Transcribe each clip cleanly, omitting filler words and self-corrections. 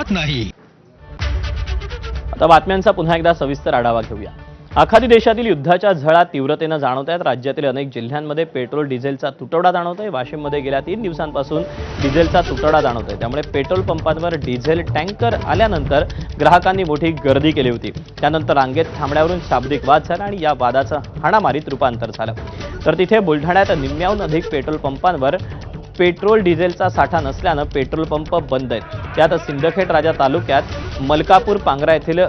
अजिबात नाही। आता बातम्यांचा पुन्हा एकदा सविस्तर आढावा घेऊया। आखाती देशातील युद्धाच्या झळा तीव्रतेने जाणवत आहेत। राज्यातील अनेक जिल्ह्यांमध्ये पेट्रोल डिझेलचा तुटवडा जाणवतोय। वाशिममध्ये गेल्या 3 दिवसांपासून डिझेलचा तुटवडा जाणवतोय। त्यामुळे पेट्रोल पंपांवर डिझेल टँकर आल्यानंतर ग्राहकांनी मोठी गर्दी केली होती। त्यानंतर रांगेत थांबण्यावरून शाब्दिक वाद झाला आणि या वादाचं हाणामारीत रूपांतर झालं। तर तिथे बुलढाण्यात निम्म्याहून अधिक पेट्रोल पंपांवर पेट्रोल डिझेलचा साठा नसल्यानं पेट्रोल पंप बंद आहेत। त्यात सिंदखेड राजा तालुक्यात मलकापूर पांगरा येथील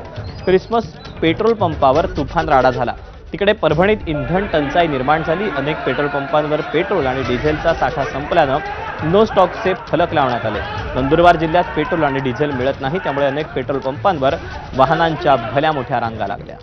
क्रिसमस पेट्रोल पंपावर तुफान राडा झाला। तिकडे परभणीत इंधन टंचाई निर्माण झाली। अनेक पेट्रोल पंपांवर पेट्रोल आणि डिझेलचा साठा संपल्यानं नो स्टॉकचे फलक लावण्यात आले। नंदुरबार जिल्ह्यात पेट्रोल आणि डिझेल मिळत नाही, त्यामुळे अनेक पेट्रोल पंपांवर वाहनांच्या भल्या मोठ्या रांगा लागल्या।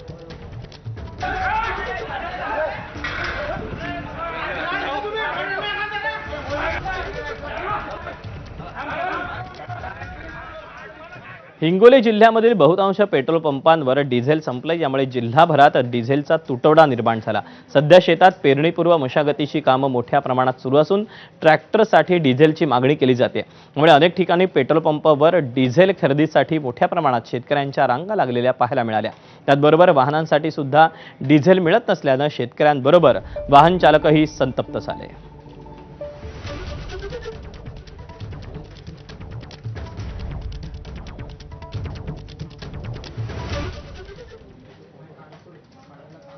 हिंगोली जिल्ह्यामधील बहुतांश पेट्रोल पंपांवर डिझेल संपले, यामुळे जिल्हाभरात डिझेलचा तुटवडा निर्माण झाला। सध्या शेतात पेरणीपूर्व मशागतीची कामं मोठ्या प्रमाणात सुरू असून ट्रॅक्टरसाठी डिझेलची मागणी केली जाते। त्यामुळे अनेक ठिकाणी पेट्रोल पंपावर डिझेल खरेदीसाठी मोठ्या प्रमाणात शेतकऱ्यांच्या रांगा लागलेल्या पाहायला मिळाल्या। त्याचबरोबर वाहनांसाठी सुद्धा डिझेल मिळत नसल्यानं शेतकऱ्यांबरोबर वाहन चालकही संतप्त झाले।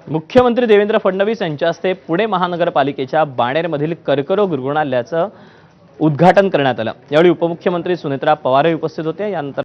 मुख्यमंत्री देवेंद्र फडणवीस यांच्या हस्ते पुणे महानगरपालिकेच्या बाणेरमधील कर्करोग रुग्णालयाचं उद्घाटन करण्यात आलं। यावेळी उपमुख्यमंत्री सुनेत्रा पवारही उपस्थित होते। यानंतर